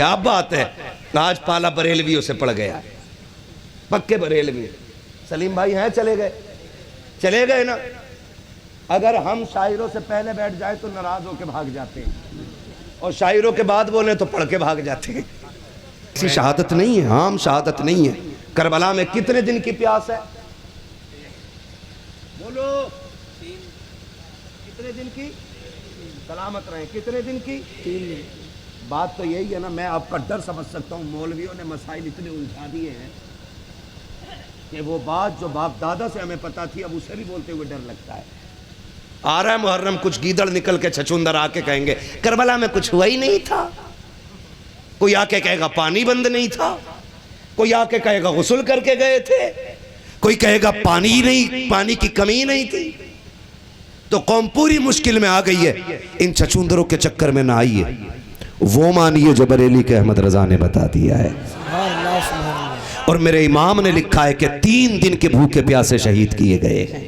क्या बात है, आज पाला बरेलवियों से पड़ गया, पक्के बरेलवी। सलीम भाई हैं, चले गए ना। अगर हम शायरों से पहले बैठ जाए तो नाराज होके भाग जाते हैं, और शायरों के बाद बोले तो पढ़ के भाग जाते हैं। ऐसी शहादत नहीं है, आम शहादत नहीं है। करबला में कितने दिन की प्यास है, बोलो? कितने दिन की? सलामत रहे, कितने दिन की? 3 दिन। बात तो यही है ना, मैं आपका डर समझ सकता हूँ। मौलवियों ने मसाइल इतने उलझा दिए हैं कि वो बात जो बाप दादा से हमें पता थी, अब उसे भी बोलते हुए डर लगता है। आ रहा है मुहर्रम, कुछ गीदड़ निकल के छछूंदर आके कहेंगे करबला में कुछ हुआ ही नहीं था। कोई आके कहेगा पानी बंद नहीं था, कोई आके कहेगा गुस्ल करके गए थे, कोई कहेगा पानी नहीं, पानी की कमी नहीं थी। तो कौम पूरी मुश्किल में आ गई है। इन छछूंदरों के चक्कर में ना आइए, वो मानिए जो बरेली के अहमद रजा ने बता दिया है। और मेरे इमाम ने लिखा है कि 3 दिन के भूखे प्यासे शहीद किए गए हैं।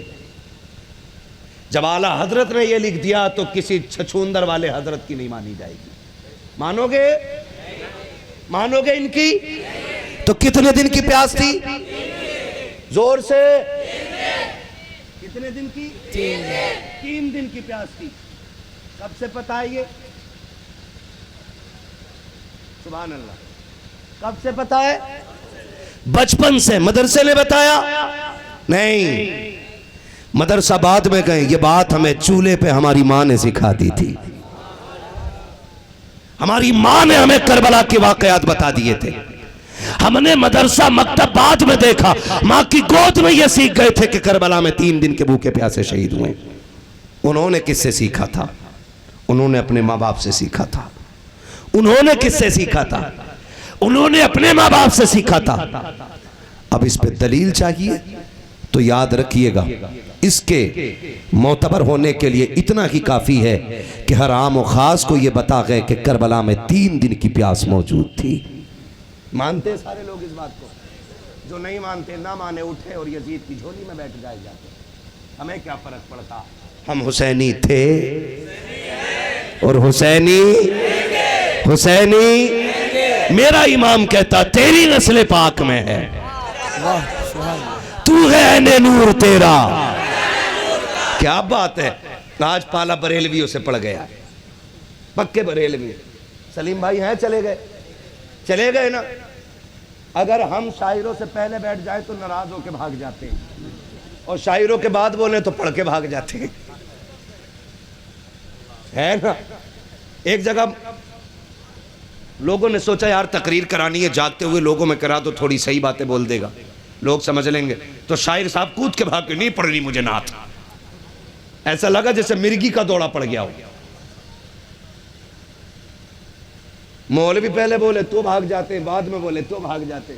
जब आला हजरत ने यह लिख दिया तो किसी छछूंदर वाले हजरत की नहीं मानी जाएगी। मानोगे? मानोगे इनकी? तो कितने दिन की प्यास थी? जोर से। कितने दिन की? 3 दिन की प्यास थी। कब से पता है ये? सुभान अल्लाह। कब से पता है? बचपन से। मदरसे ने बताया? नहीं, मदरसा बाद में गए। ये बात हमें चूल्हे पे हमारी माँ ने सिखा दी थी। हमारी माँ ने हमें करबला के वाकयात बता दिए थे। हमने मदरसा मकतब बाद में देखा, माँ की गोद में ये सीख गए थे कि करबला में 3 दिन के भूखे प्यासे शहीद हुए। उन्होंने किससे सीखा था? उन्होंने अपने माँ बाप से सीखा था। उन्होंने किससे सीखा था? उन्होंने अपने माँ बाप से सीखा था। अब इस पे दलील चाहिए तो याद रखिएगा, इसके मोतबर होने के लिए इतना ही काफी है कि हर आम और खास को यह बता गए कि करबला में 3 दिन की प्यास मौजूद थी। मानते सारे लोग इस बात को? जो नहीं मानते ना माने, उठे और यजीद की झोली में बैठ जाते। हमें क्या फर्क पड़ता? हम हुसैनी थे और हुसैनी मेरा इमाम कहता तेरी नस्ल पाक में है, तू है ऐने नूर तेरा। क्या बात है, आज पाला बरेलवियों से पड़ गया, पक्के बरेलवी। सलीम भाई हैं, चले गए ना। अगर हम शायरों से पहले बैठ जाए तो नाराज होके भाग जाते हैं, और शायरों के बाद बोले तो पढ़ के भाग जाते हैं, है ना। एक जगह लोगों ने सोचा यार तकरीर करानी है, जागते हुए लोगों में करा तो थोड़ी सही बातें बोल देगा, लोग समझ लेंगे। तो शायर साहब कूद के भाग के, नहीं पढ़नी मुझे नात। ऐसा लगा जैसे मिर्गी का दौड़ा पड़ गया हो। मौलवी पहले बोले तो भाग जाते, बाद में बोले तो भाग जाते।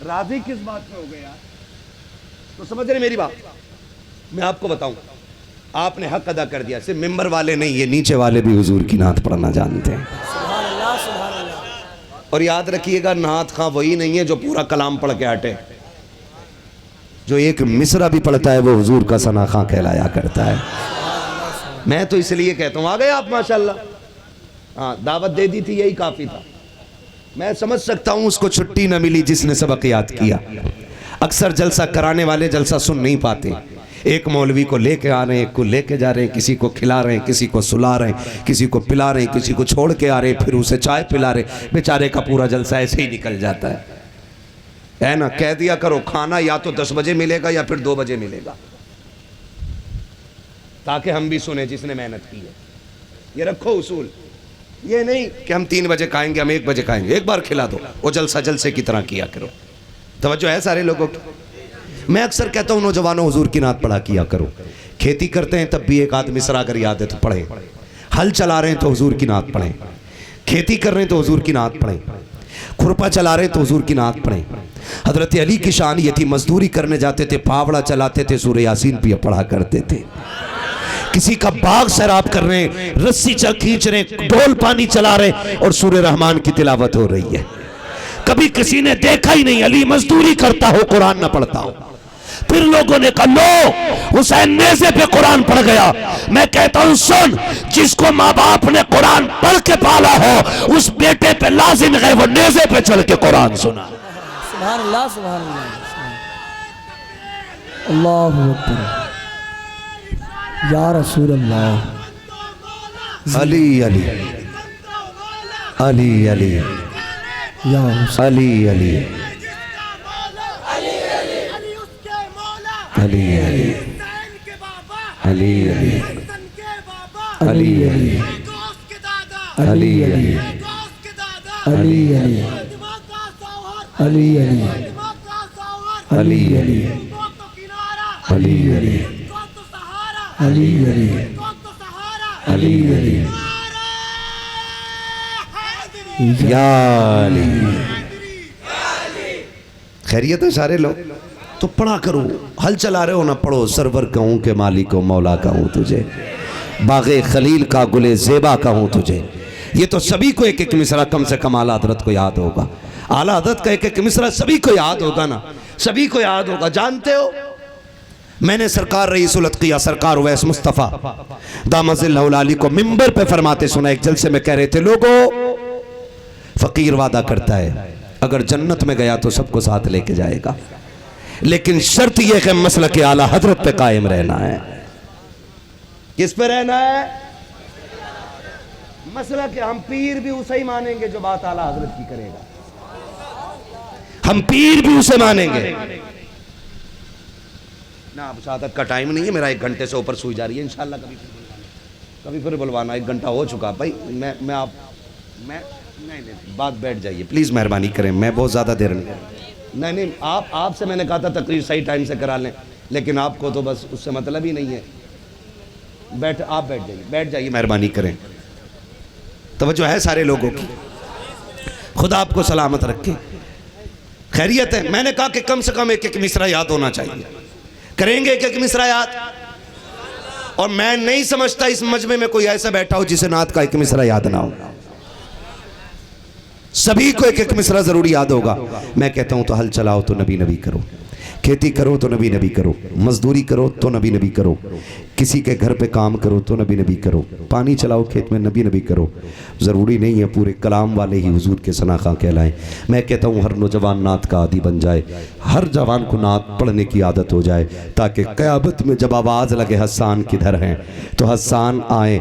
राजी किस बात में हो गए यार? तो समझ रहे मेरी बात? मैं आपको बताऊं, आपने हक अदा कर दिया। सिर्फ मिंबर वाले नहीं, ये नीचे वाले भी हुजूर की नात पढ़ना जानते हैं। और याद रखिएगा, नात खां वही नहीं है जो पूरा कलाम पढ़ के हटे। जो एक मिसरा भी पढ़ता है वो हुजूर का सना खां कहलाया करता है। मैं तो इसलिए कहता हूँ, आ गए आप माशाल्लाह। हाँ, दावत दे दी थी, यही काफी था। मैं समझ सकता हूँ उसको छुट्टी न मिली जिसने सबक याद किया। अक्सर जलसा कराने वाले जलसा सुन नहीं पाते। एक मौलवी को लेके आ रहे हैं, एक को लेके जा रहे हैं, किसी को खिला रहे हैं, किसी को सुला रहे हैं, किसी को पिला रहे हैं, किसी को छोड़ के आ रहे हैं, फिर उसे चाय पिला रहे। बेचारे का पूरा जलसा ऐसे ही निकल जाता है ना। कह दिया करो खाना या तो 10 बजे मिलेगा या फिर 2 बजे मिलेगा, ताकि हम भी सुने जिसने मेहनत की है। ये रखो उसूल, ये नहीं कि हम 3 बजे खाएंगे, हम 1 बजे खाएंगे। एक बार खिला दो, वो जलसा जलसे की तरह किया करो। तवज्जो है सारे लोगों की? मैं अक्सर कहता हूँ नौजवानों, हुजूर की नात पढ़ा किया करो। खेती करते हैं तब भी एक आध मिसरा अगर याद है तो पढ़े। हल चला रहे हैं तो हुजूर की नात पढ़ें। खेती कर रहे हैं तो हुजूर की नात पढ़ें। खुरपा चला रहे हैं तो हुजूर की नात पढ़ें। हजरत अली की शान ये थी, मजदूरी करने जाते थे, फावड़ा चलाते थे, सूरह यासीन भी पढ़ा करते थे। किसी का बाग सैराब कर रहे हैं, रस्सी चल खींच रहे, डोल पानी चला रहे और सूरह रहमान की तिलावत हो रही है। कभी किसी ने देखा ही नहीं अली मजदूरी करता हो, कुरान ना पढ़ता हो। फिर लोगों ने कहा लो हुसैन नेज़े पे कुरान पढ़ गया। मैं कहता हूं सुन, जिसको माँ बाप ने कुरान पढ़ के पाला हो उस बेटे पे लाजिम है वो नेज़े पे चल के कुरान सुना। सुभान अल्लाह, सुभान अल्लाह, अल्लाहु अकबर, या रसूल अल्लाह। अली अली अली अली या अली अली अली अली अली अली अली अली अली अली अली अली अली अली अली अली अली अली अली या अली। खैरियत है सारे लोग? तो पढ़ा करो, हल चला रहे हो ना, पढ़ो। सरवर कहूँ के मालिक मौला कहूँ तुझे, बागे खलील का गुले ज़ेबा कहूँ तुझे। ये तो सभी को एक एक मिसरा कम से कम आला हज़रत को याद होगा। आला हज़रत का एक एक मिसरा सभी को याद होगा ना, सभी को याद होगा। जानते हो मैंने सरकार रईसुल अत्क़िया सरकार उवैस मुस्तफ़ा दामज़िल्लहुल आली को मिंबर पे फरमाते सुना। एक जलसे में कह रहे थे, लोगों फ़कीर वादा करता है अगर जन्नत में गया तो सबको साथ लेके जाएगा, लेकिन शर्त यह है मसलक आला हज़रत पे कायम रहना है। किस पे रहना है? मसलक। हम पीर भी उसे ही मानेंगे जो बात आला हज़रत की करेगा, हम पीर भी उसे मानेंगे ना। अब शहादत का टाइम नहीं है मेरा, 1 घंटे से ऊपर सुई जा रही है। इंशाल्लाह कभी फिर बुलवाना। 1 घंटा हो चुका भाई। मैं नहीं बात बैठ जाइए प्लीज़, मेहरबानी करें। मैं बहुत ज़्यादा देर नहीं आपसे मैंने कहा था तकरीर सही टाइम से करा लें, लेकिन आपको तो बस उससे मतलब ही नहीं है। आप बैठ जाइए मेहरबानी करें। तवज्जो है सारे लोगों की। खुदा आपको सलामत रखे। खैरियत है? मैंने कहा कि कम से कम एक एक मिसरा याद होना चाहिए। करेंगे एक एक मिसरा याद? और मैं नहीं समझता इस मजमे में कोई ऐसा बैठा हो जिसे नात का एक मिसरा याद ना हो। सभी को एक एक मिसरा जरूरी याद होगा। मैं कहता हूं तो हल चलाओ तो नबी नबी करो, खेती करो तो नबी नबी करो, मजदूरी करो तो नबी नबी करो, किसी के घर पे काम करो तो नबी नबी करो, पानी चलाओ खेत में नबी नबी करो। ज़रूरी नहीं है पूरे कलाम वाले ही हुजूर के सनाखा कहलाएं। मैं कहता हूँ हर नौजवान नात का आदी बन जाए, हर जवान को नात पढ़ने की आदत हो जाए, ताकि क़यामत में जब आवाज़ लगे हस्सान किधर हैं तो हस्सान आए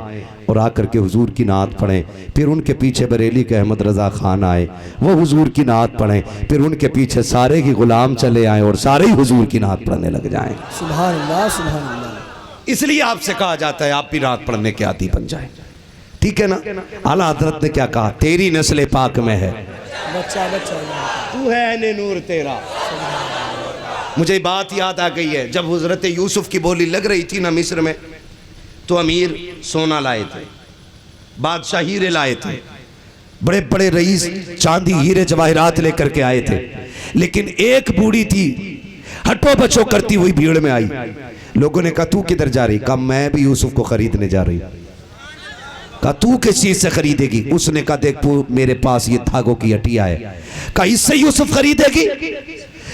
और आकर के हुजूर की नात पढ़ें। फिर उनके पीछे बरेली के अहमद रज़ा खान आए, वो हुजूर की नात पढ़ें। फिर उनके पीछे सारे की गुलाम चले आए और सारे ही हुजूर की नात पढ़ने लग जाएं। सुभान अल्लाह, सुभान अल्लाह। इसलिए आपसे कहा जाता है आप भी नात पढ़ने के आदी बन जाए। ठीक है ना? आला हज़रत ने क्या कहा? तेरी नस्ल पाक में है बच्चा तू है ने नूर तेरा। मुझे बात याद आ गई है, जब हज़रत यूसुफ की बोली लग रही थी ना मिस्र में, तो अमीर सोना लाए थे, बादशाह हीरे लाए थे, बड़े बड़े रईस चांदी हीरे जवाहरात लेकर के आए थे। लेकिन एक बूढ़ी थी हटो बचो करती हुई भीड़ में आई। लोगों ने कहा तू किधर जा रही? कहा मैं भी यूसुफ को खरीदने जा रही। कहा तू किस चीज से खरीदेगी? उसने कहा देख मेरे पास ये धागों की हटिया है। कहा इससे यूसुफ खरीदेगी?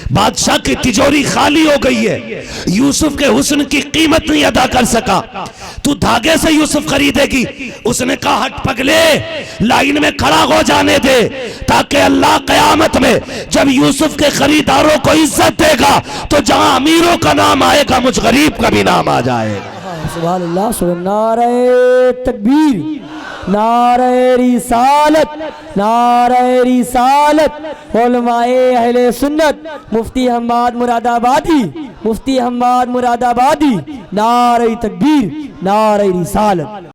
बादशाह की तिजोरी खाली हो गई है, यूसुफ के हुस्न की कीमत नहीं अदा कर सका, तू धागे से यूसुफ खरीदेगी? उसने कहा हट पगले, लाइन में खड़ा हो जाने दे, ताकि अल्लाह क़यामत में जब यूसुफ के खरीदारों को इज्जत देगा तो जहां अमीरों का नाम आएगा मुझ गरीब का भी नाम आ जाएगा। सुभान अल्लाह, सुभान। नारे तकबीर, नारे रिसालत, नारे रिसालत। उलमाए अहले सुन्नत, मुफ्ती हम्माद मुरादाबादी, मुफ्ती हम्माद मुरादाबादी। नारे तकबीर, नारे रिसालत।